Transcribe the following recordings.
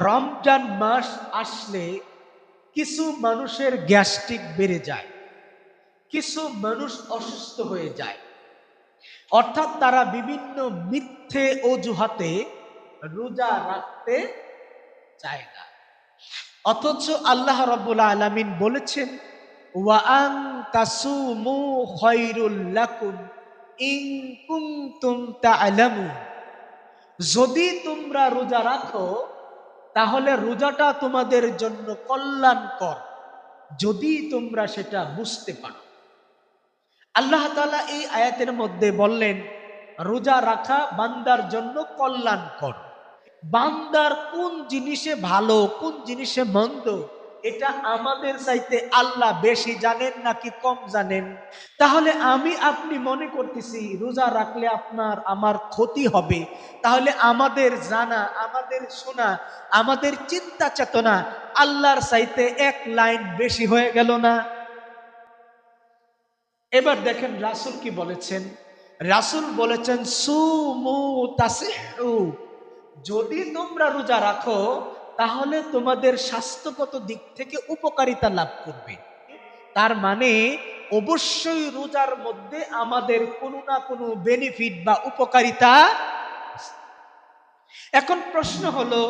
রমজান মাস আসলে কিছু মানুষের গ্যাস্ট্রিক বেড়ে যায়, কিছু মানুষ অসুস্থ হয়ে যায়, অর্থাৎ তারা বিভিন্ন মিথ্যে অজুহাতে রোজা রাখতে চায় না। অথচ আল্লাহ রাব্বুল আলামিন বলেছেন, ওয়া আন তাসুমু খায়রুল লাকুম ইন কুনতুম তা'লামুন। যদি তোমরা রোজা রাখো তাহলে রোজাটা তোমাদের জন্য কল্যাণকর, যদি তোমরা সেটা বুঝতে পারো। আল্লাহ তাআলা এই আয়াতের মধ্যে বললেন রোজা রাখা বান্দার জন্য কল্যাণকর। বান্দার কোন জিনিসে ভালো, কোন জিনিসে মন্দ, এটা আমাদের চাইতে আল্লাহ বেশি জানেন নাকি কম জানেন? তাহলে আমি আপনি মনে করতেছি রোজা রাখলে আপনার আমার ক্ষতি হবে, তাহলে আমাদের জানা, আমাদের শোনা, আমাদের চিন্তা চেতনা আল্লাহর চাইতে এক লাইন বেশি হয়ে গেল না? এবার দেখেন রাসূল কি বলেছেন। রাসূল বলেছেন সুমু তাসিহু, যদি তোমরা রোজা রাখো তাহলে তোমাদের স্বাস্থ্যগত দিক থেকে উপকারিতা লাভ করবে। তার মানে অবশ্যই রোজার মধ্যে আমাদের কোনো না কোনো বেনিফিট বা উপকারিতা। এখন প্রশ্ন হলো,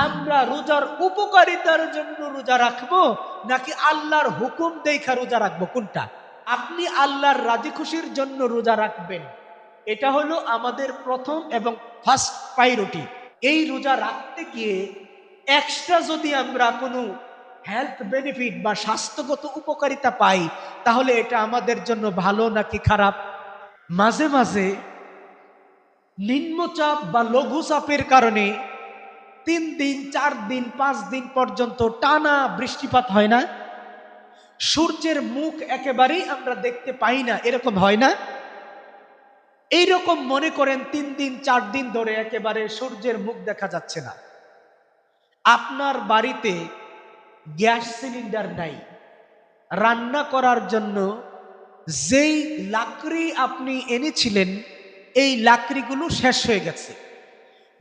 আমরা রোজার উপকারিতার জন্য রোজা রাখবো নাকি আল্লাহর হুকুম দেখা রোজা রাখবো? কোনটা? আপনি আল্লাহর রাজি খুশির জন্য রোজা রাখবেন, এটা হলো আমাদের প্রথম এবং ফার্স্ট প্রায়োরিটি। এই রোজা রাখতে গিয়ে এক্সট্রা যদি আমরা কোনো হেলথ বেনিফিট বা স্বাস্থ্যগত উপকারিতা পাই তাহলে এটা আমাদের জন্য ভালো নাকি খারাপ? মাঝে মাঝে নিম্নচাপ বা লঘু চাপের কারণে 3 দিন 4 দিন 5 দিন পর্যন্ত টানা বৃষ্টিপাত হয় না? সূর্যের মুখ একেবারেই আমরা দেখতে পাই না, এরকম হয় না? এইরকম মনে করেন 3 দিন 4 দিন ধরে একেবারে সূর্যের মুখ দেখা যাচ্ছে না। আপনার বাড়িতে গ্যাস সিলিন্ডার নাই, রান্না করার জন্য যেই লাকড়ি আপনি এনেছিলেন এই লাকড়িগুলো শেষ হয়ে গেছে,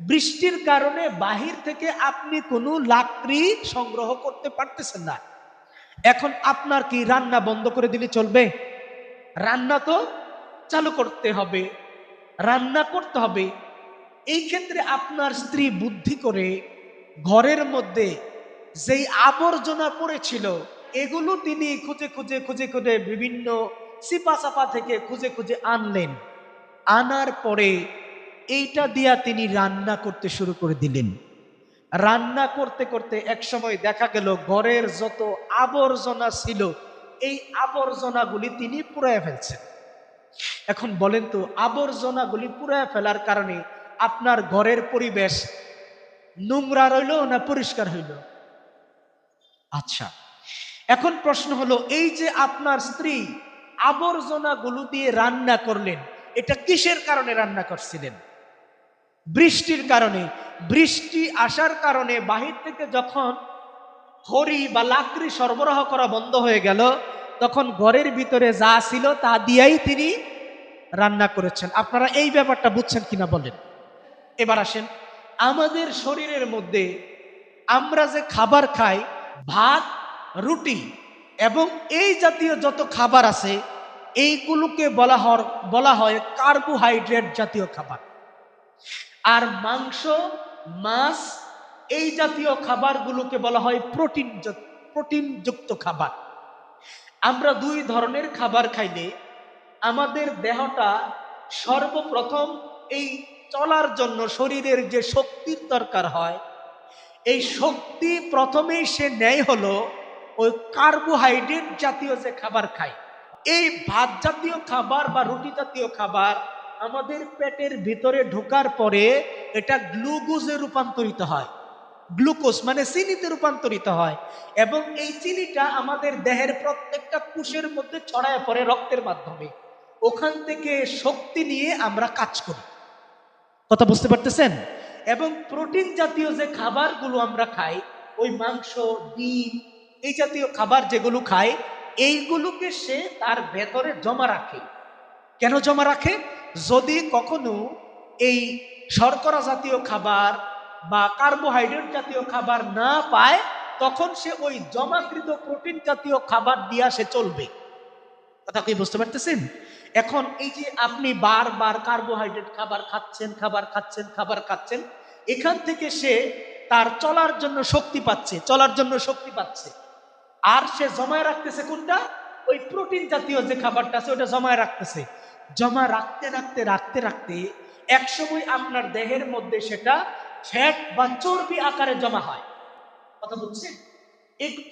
বৃষ্টির কারণে বাহির থেকে আপনি কোনো লাকড়ি সংগ্রহ করতে পারতেছেন না। এখন আপনার কি রান্না বন্ধ করে দিলে চলবে? রান্না তো চালু করতে হবে, রান্না করতে হবে। এই ক্ষেত্রে আপনার স্ত্রী বুদ্ধি করে ঘরের মধ্যে যেই আবর্জনা পড়েছিল এগুলো তিনি খুঁজে খুঁজে খুঁজে খুঁজে বিভিন্ন সিপা চাপা থেকে খুঁজে খুঁজে আনলেন। আনার পরে এইটা দিয়া তিনি রান্না করতে শুরু করে দিলেন। রান্না করতে করতে এক সময় দেখা গেল ঘরের যত আবর্জনা ছিল এই আবর্জনাগুলি তিনি পুড়ায় ফেলছেন। এখন বলেন তো, আবর্জনাগুলি পুড়ায় ফেলার কারণে আপনার ঘরের পরিবেশ নোংরা রইল না পরিষ্কার হইল? আচ্ছা, এখন প্রশ্ন হলো, এই যে আপনার স্ত্রী আবর্জনাগুলো দিয়ে রান্না করলেন, এটা কিসের কারণে রান্না করছিলেন? বৃষ্টির কারণে। বৃষ্টি আসার কারণে বাহির থেকে যখন খড়ি বা লাকড়ি সরবরাহ করা বন্ধ হয়ে গেল তখন ঘরের ভিতরে যা ছিল তা দিয়েই তিনি রান্না করেছেন। আপনারা এই ব্যাপারটা বুঝছেন কিনা বলেন? এবার আসেন, আমাদের শরীরের মধ্যে আমরা যে খাবার খাই, ভাত, রুটি এবং এই জাতীয় যত খাবার আছে এইগুলোকে বলা হয় কার্বোহাইড্রেট জাতীয় খাবার। আর মাংস, মাছ এই জাতীয় খাবারগুলোকে বলা হয় প্রোটিনযুক্ত খাবার। আমরা দুই ধরনের খাবার খাইলে আমাদের দেহটা সর্বপ্রথম এই চলার জন্য শরীরের যে শক্তির দরকার হয় এই শক্তি প্রথমেই সে নেয় হলো ওই কার্বোহাইড্রেট জাতীয় যে খাবার খায়। এই ভাত জাতীয় খাবার বা রুটি জাতীয় খাবার আমাদের পেটের ভিতরে ঢোকার পরে এটা গ্লুকোজে রূপান্তরিত হয়। গ্লুকোজ মানে চিনিতে রূপান্তরিত হয় এবং এই চিনিটা আমাদের দেহের প্রত্যেকটা কোষের মধ্যে ছড়ায় পড়ে রক্তের মাধ্যমে। ওখান থেকে শক্তি নিয়ে আমরা কাজ করি। কথা বুঝতে পারতেছেন? এবং প্রোটিন জাতীয় যে খাবারগুলো আমরা খাই, ওই মাংস, ডিম এই জাতীয় খাবার যেগুলো খাই, এইগুলোকে সে তার ভেতরে জমা রাখে। কেন জমা রাখে? যদি কখনো এই শর্করা জাতীয় খাবার বা কার্বোহাইড্রেট জাতীয় খাবার না পায়, তখন সে ওই জমাকৃত প্রোটিন জাতীয় খাবার দিয়া সে চলবে। কথা কি বুঝতে পারতেছেন? এখন এই যে আপনি বারবার কার্বোহাইড্রেট খাবার খাচ্ছেন, এখান থেকে সে তার চলার জন্য শক্তি পাচ্ছে, আর সে জমায় রাখতেছে কোনটা? ওই প্রোটিন জাতীয় যে খাবারটা আছে ওটা জমায় রাখতেছে। জমা রাখতে এক সময় আপনার দেহের মধ্যে সেটা ফ্যাট বা চর্বি আকারে জমা হয়। কথা বুঝছেন?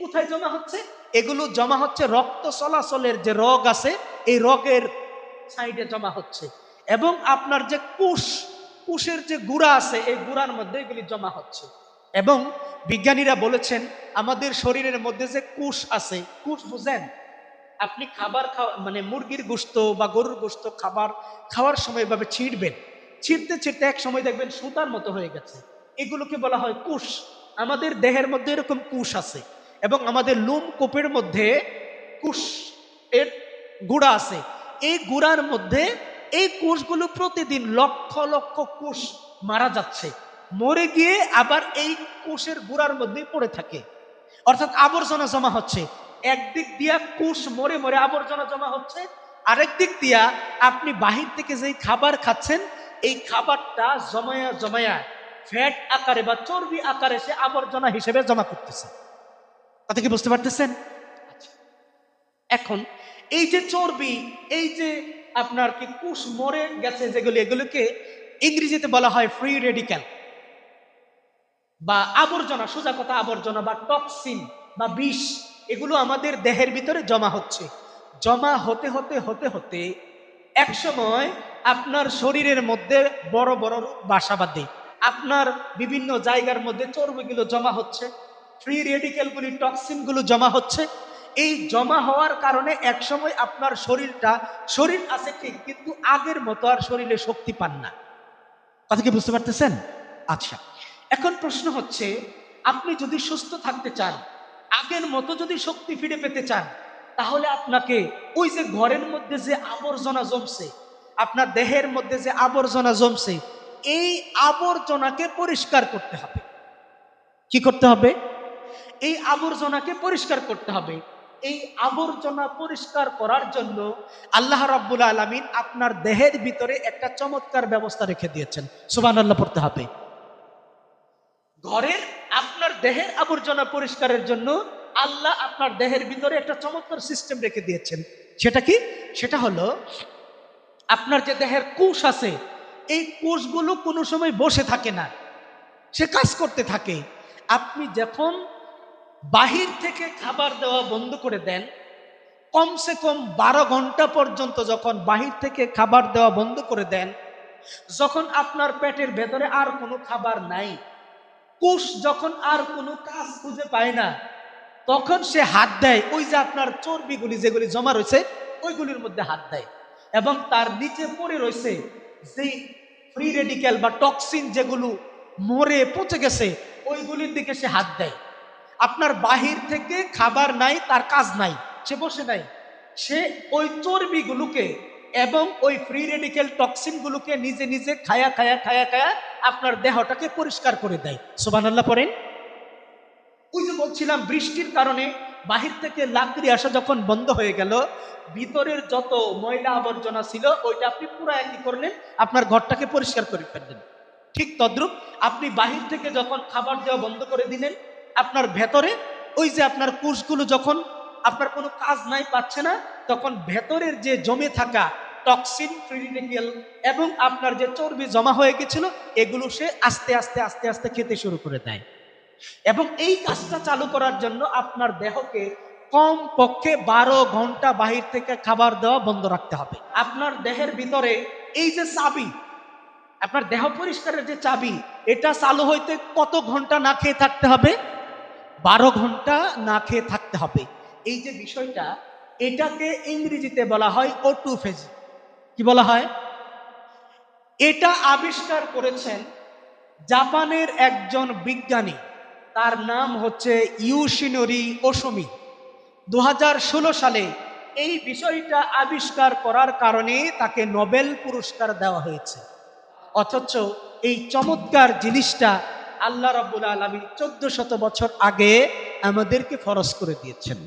কোথায় জমা হচ্ছে? এগুলো জমা হচ্ছে রক্ত চলাচলের যে রগ আছে এই রগের সাইডে জমা হচ্ছে, এবং আপনার যে কুশের যে গুঁড়া আছে এই গুঁড়ার মধ্যে এগুলি জমা হচ্ছে। এবং বিজ্ঞানীরা বলেছেন আমাদের শরীরের মধ্যে যে কুশ আছে, কুশ বুঝেন? আপনি খাবার মানে মুরগির গোশত বা গরুর গোশত খাওয়ার সময় এভাবে ছিঁড়তে এক সময় দেখবেন সুতার মতো হয়ে গেছে, এগুলোকে বলা হয় কুশ। আমাদের দেহের মধ্যে এরকম কুশ আছে, এবং আমাদের লোম কোপের মধ্যে কুশ এর গুঁড়া আছে। এই গুঁড়ার মধ্যে এই কোষগুলো প্রতিদিন লক্ষ লক্ষ কোষ মারা যাচ্ছে, মরে গিয়ে আবার এই কোষের গুঁড়ার মধ্যেই পড়ে থাকে, অর্থাৎ আবর্জনা জমা হচ্ছে। একদিক দিয়া কোষ মরে মরে আবর্জনা জমা হচ্ছে, আরেক দিক দিয়া আপনি বাহির থেকে যেই খাবার খাচ্ছেন এই খাবারটা জমায়া ফ্যাট আকারে বা চর্বি আকারে সে আবর্জনা হিসেবে জমা করতেছে। কথা কি বুঝতে পারতেছেন? এখন এই যে চর্বি, এই যে আপনার কি কোষ মরে গেছে যেগুলি, এগুলোকে ইংরেজিতে বলা হয় ফ্রি রেডিক্যাল বা আবর্জনা, সোজা কথা আবর্জনা বা টক্সিন বা বিষ। এগুলো আমাদের দেহের ভিতরে জমা হচ্ছে। জমা হতে হতে হতে হতে এক সময় আপনার শরীরের মধ্যে বড় বড় বাসা বাঁধে। আপনার বিভিন্ন জায়গার মধ্যে চর্বিগুলো জমা হচ্ছে, ফ্রি রেডিক্যালগুলি, টক্সিনগুলো জমা হচ্ছে। এই জমা হওয়ার কারণে এক সময় আপনার শরীর আছে ঠিক, কিন্তু আগের মতো আর শরীরে শক্তি পান না। কথা কি বুঝতে পারতেছেন? আচ্ছা, এখন প্রশ্ন হচ্ছে, আপনি যদি সুস্থ থাকতে চান, আগের মতো যদি শক্তি ফিরে পেতে চান, তাহলে আপনাকে ওই যে ঘরের মধ্যে যে আবর্জনা জমছে, আপনার দেহের মধ্যে যে আবর্জনা জমছে, এই আবর্জনাকে পরিষ্কার করতে হবে। কি করতে হবে? এই আবর্জনাকে পরিষ্কার করতে হবে। এই আবর্জনা পরিষ্কার করার জন্য আল্লাহ রাব্বুল আলামিন আপনার দেহের ভিতরে একটা চমৎকার ব্যবস্থা রেখে দিয়েছেন। সুবহানাল্লাহ পড়তে হবে। ঘরের আপনার দেহের আবর্জনা পরিষ্কারের জন্য আল্লাহ আপনার দেহের ভিতরে একটা চমৎকার সিস্টেম রেখে দিয়েছেন। সেটা কি? সেটা হলো আপনার যে দেহের কোষ আছে, এই কোষগুলো কোনো সময় বসে থাকে না, সে কাজ করতে থাকে। আপনি যখন বাহির থেকে খাবার দেওয়া বন্ধ করে দেন, কমসে কম 12 ঘন্টা পর্যন্ত যখন বাহির থেকে খাবার দেওয়া বন্ধ করে দেন, যখন আপনার পেটের ভেতরে আর কোনো খাবার নাই, কোষ যখন আর কোনো কাজ খুঁজে পায় না, তখন সে হাত দেয় ওই যে আপনার চর্বিগুলি যেগুলি জমা রয়েছে ওইগুলির মধ্যে হাত দেয়, এবং তার নিচে পড়ে রয়েছে যেই ফ্রি রেডিক্যাল বা টক্সিন যেগুলো মরে পচে গেছে ওইগুলির দিকে সে হাত দেয়। আপনার বাহির থেকে খাবার নাই, তার কাজ নাই, সে বসে নাই, সে ওই চর্বিগুলোকে এবং ওই ফ্রি রেডিক্যাল টক্সিনগুলোকে নিজে নিজে খায়া আপনার দেহটাকে পরিষ্কার করে দেয়। সুবহানাল্লাহ পড়েন। ওই যে বলছিলাম, বৃষ্টির কারণে বাহির থেকে লাকড়ি আসা যখন বন্ধ হয়ে গেল, ভিতরের যত ময়লা আবর্জনা ছিল ওইটা আপনি পুরো একই করলেন, আপনার ঘরটাকে পরিষ্কার করে ফেললেন। ঠিক তদ্রূপ আপনি বাহির থেকে যখন খাবার দেওয়া বন্ধ করে দিলেন, আপনার ভেতরে ওই যে আপনার কোষগুলো যখন আপনার কোনো কাজ নাই পাচ্ছে না, তখন ভেতরের যে জমে থাকা টক্সিন, ফ্রি রেডিক্যাল এবং আপনার যে চর্বি জমা হয়ে গেছিল এগুলো সে আস্তে আস্তে খেতে শুরু করে দেয়। এবং এই কাজটা চালু করার জন্য আপনার দেহকে কম পক্ষে 12 ঘন্টা বাহির থেকে খাবার দেওয়া বন্ধ রাখতে হবে। আপনার দেহের ভিতরে এই যে চাবি, আপনার দেহ পরিষ্কারের যে চাবি, এটা চালু হইতে কত ঘন্টা না খেয়ে থাকতে হবে? 12 ঘন্টা না খেয়ে থাকতে হবে। এই যে বিষয়টা, এটাকে ইংরেজিতে বলা হয় অটোফেজ। কি বলা হয়? এটা আবিষ্কার করেছেন জাপানের একজন বিজ্ঞানী, তার নাম হচ্ছে ইউশিনোরি ওসুমি। 2016 সালে এই বিষয়টা আবিষ্কার করার কারণে তাকে নোবেল পুরস্কার দেওয়া হয়েছে। অথচ এই চমৎকার জিনিসটা আল্লাহ রাব্বুল আলামিন 1400 বছর আগে আমাদেরকে ফরজ করে দিয়েছেন।